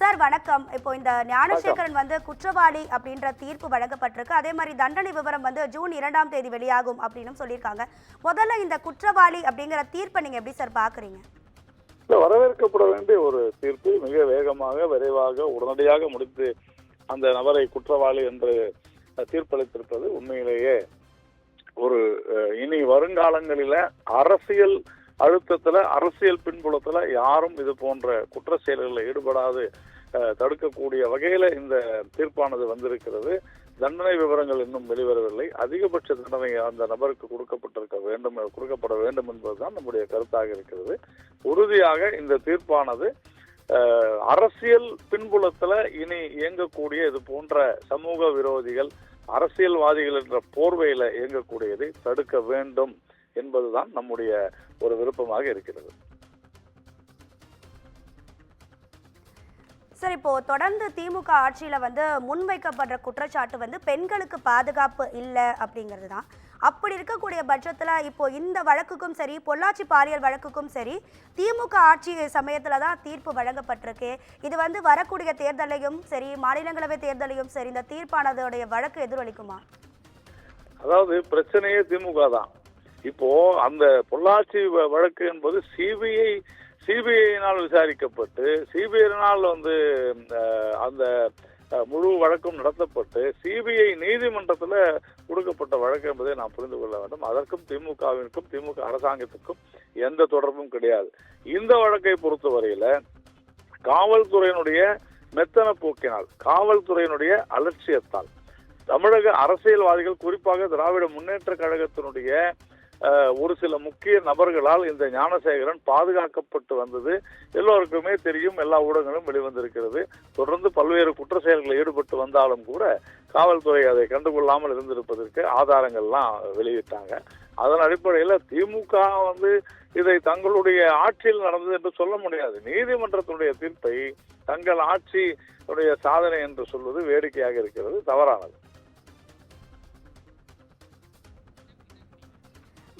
Sir வணக்கம். இப்போ இந்த வணக்கம். ஞானசேகரன் வந்து குற்றவாளி அப்படின்ற தீர்ப்பு வழங்கப்பட்டிருக்கு. அதே மாதிரி தண்டனை விவரம் வந்து ஜூன் 2ஆம் தேதி வெளியாகும் அப்படின்னு சொல்லியிருக்காங்க. முதல்ல இந்த குற்றவாளி அப்படிங்கிற தீர்ப்பை நீங்க எப்படி சார் பாக்குறீங்க? வரவேற்கப்பட வேண்டிய ஒரு தீர்ப்பு. மிக வேகமாக, விரைவாக, உடனடியாக முடித்து அந்த நபரை குற்றவாளி என்று தீர்ப்பளித்திருப்பது உண்மையிலேயே ஒரு இனி வருங்காலங்களில அரசியல் அழுத்தத்துல, அரசியல் பின்புலத்துல யாரும் இது போன்ற குற்ற செயல்களில் ஈடுபடாது தடுக்கக்கூடிய வகையில இந்த தீர்ப்பானது வந்திருக்கிறது. தண்டனை விவரங்கள் இன்னும் வெளிவரவில்லை. அதிகபட்ச தண்டனை அந்த நபருக்கு கொடுக்கப்பட வேண்டும் என்பதுதான் நம்முடைய கருத்தாக இருக்கிறது. உறுதியாக இந்த தீர்ப்பானது அரசியல் பின்புலத்துல இனி இயங்கக்கூடிய இது போன்ற சமூக விரோதிகள், அரசியல்வாதிகள் என்ற போர்வையில இயங்கக்கூடியதை தடுக்க வேண்டும் என்பதுதான் நம்முடைய ஒரு விருப்பமாக இருக்கிறது. சார், இப்போ தொடர்ந்து திமுக ஆட்சியில வந்து முன்வைக்கப்படுற குற்றச்சாட்டு வந்து பெண்களுக்கு பாதுகாப்பு இல்லை அப்படிங்கிறது தான். அப்படி இருக்கக்கூடிய பட்சத்துல இப்போ இந்த வழக்குக்கும் சரி, பொள்ளாச்சி பாலியல் வழக்குக்கும் சரி, திமுக ஆட்சி சமயத்துல தான் தீர்ப்பு வழங்கப்பட்டிருக்கு. இது வந்து வரக்கூடிய தேர்தலையும் சரி, மாநிலங்களவை தேர்தலையும் சரி, இந்த தீர்ப்பானதோடைய வழக்கு எதிரொலிக்குமா? அதாவது பிரச்சனையே திமுக தான். இப்போ அந்த பொள்ளாச்சி வழக்கு என்பது சிபிஐயினால் விசாரிக்கப்பட்டு, சிபிஐனால் அந்த முழு வழக்கும் நடத்தப்பட்டு சிபிஐ நீதிமன்றத்துல கொடுக்கப்பட்ட வழக்கு என்பதை நாம் புரிந்து கொள்ள வேண்டும். அதற்கும் திமுகவிற்கும், திமுக அரசாங்கத்துக்கும் எந்த தொடர்பும் கிடையாது. இந்த வழக்கை பொறுத்தவரையில காவல்துறையினுடைய மெத்தன போக்கினால், காவல்துறையினுடைய அலட்சியத்தால் தமிழக அரசியல்வாதிகள், குறிப்பாக திராவிட முன்னேற்ற கழகத்தினுடைய ஒரு சில முக்கிய நபர்களால் இந்த ஞானசேகரன் பாதுகாக்கப்பட்டு வந்தது எல்லோருக்குமே தெரியும். எல்லா ஊடகங்களும் வெளிவந்திருக்கிறது. தொடர்ந்து பல்வேறு குற்ற செயல்களில் ஈடுபட்டு வந்தாலும் கூட காவல்துறை அதை கண்டுகொள்ளாமல் இருந்திருப்பதற்கு ஆதாரங்கள்லாம் வெளியிட்டாங்க. அதன் அடிப்படையில் திமுக இதை தங்களுடைய ஆட்சியில் நடந்தது என்று சொல்ல முடியாது. நீதிமன்றத்தினுடைய தீர்ப்பை தங்கள் ஆட்சியுடைய சாதனை என்று சொல்வது வேடிக்கையாக இருக்கிறது, தவறானது.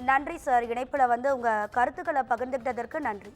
நன்றி சார். இணைப்புல வந்து உங்க கருத்துக்களை பகிர்ந்துகிட்டதற்கு நன்றி.